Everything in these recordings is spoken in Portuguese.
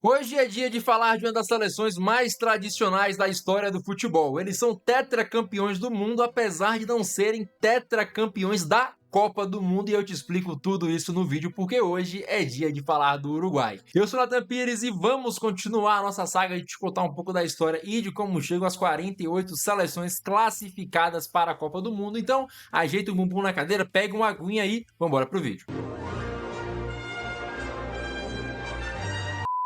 Hoje é dia de falar de uma das seleções mais tradicionais da história do futebol. Eles são tetracampeões do mundo, apesar de não serem tetracampeões da Copa do Mundo, e eu te explico tudo isso no vídeo, porque hoje é dia de falar do Uruguai. Eu sou Nathan Pires e vamos continuar a nossa saga de te contar um pouco da história e de como chegam as 48 seleções classificadas para a Copa do Mundo. Então, ajeita o bumbum na cadeira, pega uma aguinha aí, vamos embora pro vídeo.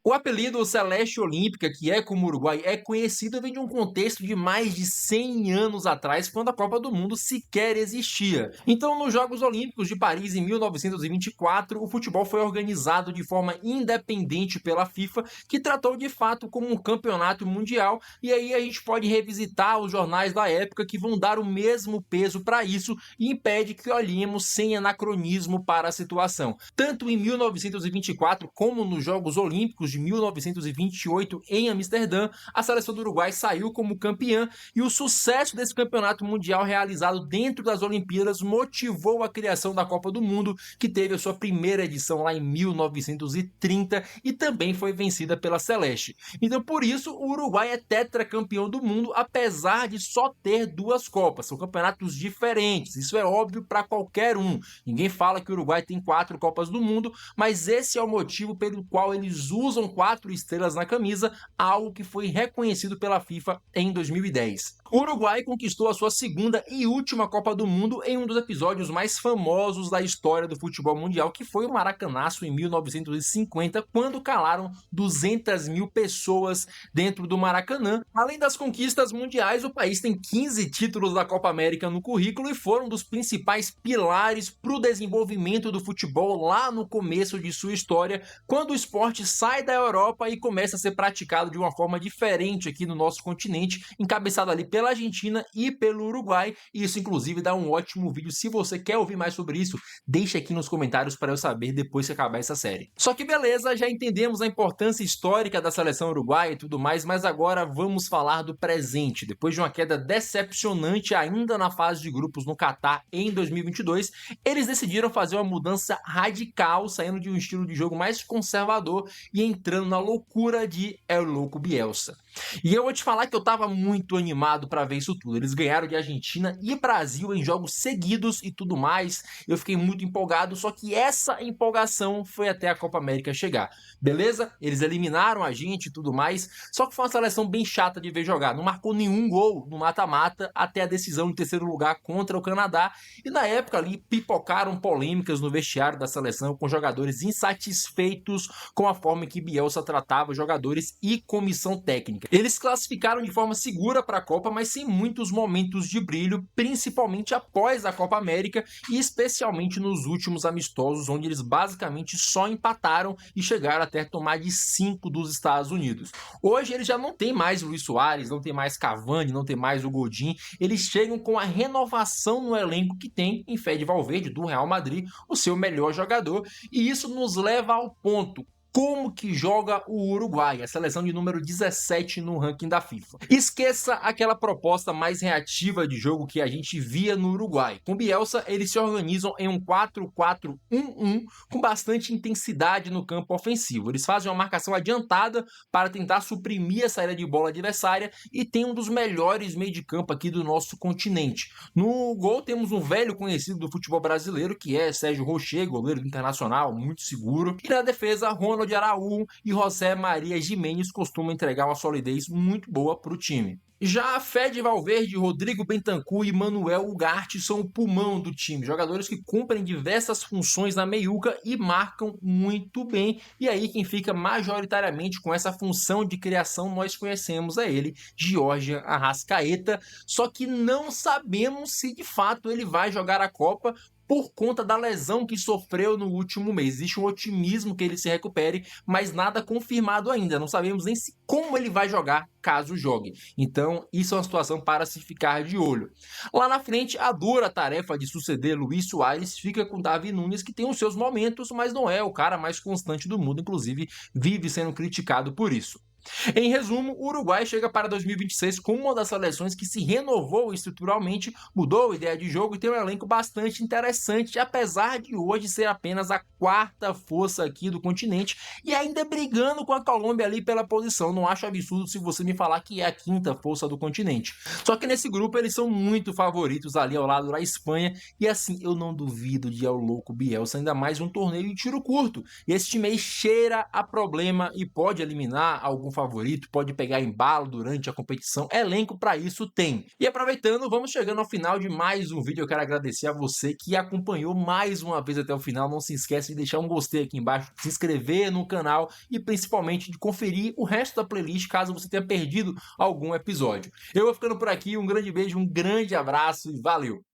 O apelido Celeste Olímpica, que é como o Uruguai é conhecido, vem de um contexto de mais de 100 anos atrás, quando a Copa do Mundo sequer existia. Então, nos Jogos Olímpicos de Paris, em 1924, o futebol foi organizado de forma independente pela FIFA, que tratou de fato como um campeonato mundial, e aí a gente pode revisitar os jornais da época que vão dar o mesmo peso para isso e impede que olhemos sem anacronismo para a situação. Tanto em 1924 como nos Jogos Olímpicos de 1928 em Amsterdã, a seleção do Uruguai saiu como campeã e o sucesso desse campeonato mundial realizado dentro das Olimpíadas motivou a criação da Copa do Mundo, que teve a sua primeira edição lá em 1930 e também foi vencida pela Celeste. Então, por isso, o Uruguai é tetracampeão do mundo, apesar de só ter duas Copas. São campeonatos diferentes, isso é óbvio para qualquer um. Ninguém fala que o Uruguai tem 4 Copas do Mundo, mas esse é o motivo pelo qual eles usam 4 estrelas na camisa, algo que foi reconhecido pela FIFA em 2010. O Uruguai conquistou a sua segunda e última Copa do Mundo em um dos episódios mais famosos da história do futebol mundial, que foi o Maracanaço em 1950, quando calaram 200 mil pessoas dentro do Maracanã. Além das conquistas mundiais, o país tem 15 títulos da Copa América no currículo e foram um dos principais pilares para o desenvolvimento do futebol lá no começo de sua história, quando o esporte sai da Europa e começa a ser praticado de uma forma diferente aqui no nosso continente, encabeçado ali pela Argentina e pelo Uruguai, e isso inclusive dá um ótimo vídeo. Se você quer ouvir mais sobre isso, deixa aqui nos comentários para eu saber depois que acabar essa série. Só que beleza, já entendemos a importância histórica da seleção uruguaia e tudo mais, mas agora vamos falar do presente. Depois de uma queda decepcionante ainda na fase de grupos no Catar em 2022, eles decidiram fazer uma mudança radical, saindo de um estilo de jogo mais conservador e entrando na loucura de El Louco Bielsa. E eu vou te falar que eu tava muito animado para ver isso tudo. Eles ganharam de Argentina e Brasil em jogos seguidos e tudo mais. Eu fiquei muito empolgado, só que essa empolgação foi até a Copa América chegar. Beleza? Eles eliminaram a gente e tudo mais, só que foi uma seleção bem chata de ver jogar. Não marcou nenhum gol no mata-mata até a decisão de terceiro lugar contra o Canadá. E na época ali pipocaram polêmicas no vestiário da seleção, com jogadores insatisfeitos com a forma em que Bielsa tratava jogadores e comissão técnica. Eles classificaram de forma segura para a Copa, mas sem muitos momentos de brilho, principalmente após a Copa América e especialmente nos últimos amistosos, onde eles basicamente só empataram e chegaram até tomar de 5 dos Estados Unidos. Hoje eles já não tem mais Luis Soares, não tem mais Cavani, não tem mais o Godin. Eles chegam com a renovação no elenco que tem em Fede Valverde, do Real Madrid, o seu melhor jogador, e isso nos leva ao ponto: como que joga o Uruguai, a seleção de número 17 no ranking da FIFA. Esqueça aquela proposta mais reativa de jogo que a gente via no Uruguai. Com Bielsa, eles se organizam em um 4-4-1-1 com bastante intensidade no campo ofensivo. Eles fazem uma marcação adiantada para tentar suprimir a saída de bola adversária e tem um dos melhores meio de campo aqui do nosso continente. No gol temos um velho conhecido do futebol brasileiro, que é Sérgio Rocher, goleiro do Internacional, muito seguro. E na defesa, Ronald Araújo e José Maria Giménez costumam entregar uma solidez muito boa para o time. Já Fede Valverde, Rodrigo Bentancur e Manuel Ugarte são o pulmão do time, jogadores que cumprem diversas funções na meiuca e marcam muito bem. E aí quem fica majoritariamente com essa função de criação nós conhecemos é ele, Georgian Arrascaeta, só que não sabemos se de fato ele vai jogar a Copa por conta da lesão que sofreu no último mês. Existe um otimismo que ele se recupere, mas nada confirmado ainda. Não sabemos nem como ele vai jogar caso jogue. Então, isso é uma situação para se ficar de olho. Lá na frente, a dura tarefa de suceder Luis Soares fica com Davi Nunes, que tem os seus momentos, mas não é o cara mais constante do mundo. Inclusive, vive sendo criticado por isso. Em resumo, o Uruguai chega para 2026 como uma das seleções que se renovou estruturalmente, mudou a ideia de jogo e tem um elenco bastante interessante, apesar de hoje ser apenas a quarta força aqui do continente e ainda brigando com a Colômbia ali pela posição. Não acho absurdo se você me falar que é a quinta força do continente. Só que nesse grupo eles são muito favoritos ali ao lado da Espanha e assim, eu não duvido de ao louco Bielsa, ainda mais um torneio de tiro curto. E esse time aí cheira a problema e pode eliminar algum favorito, pode pegar embalo durante a competição. Elenco para isso tem. E aproveitando, vamos chegando ao final de mais um vídeo. Eu quero agradecer a você que acompanhou mais uma vez até o final. Não se esquece de deixar um gostei aqui embaixo, se inscrever no canal e principalmente de conferir o resto da playlist caso você tenha perdido algum episódio. Eu vou ficando por aqui, um grande beijo, um grande abraço e valeu!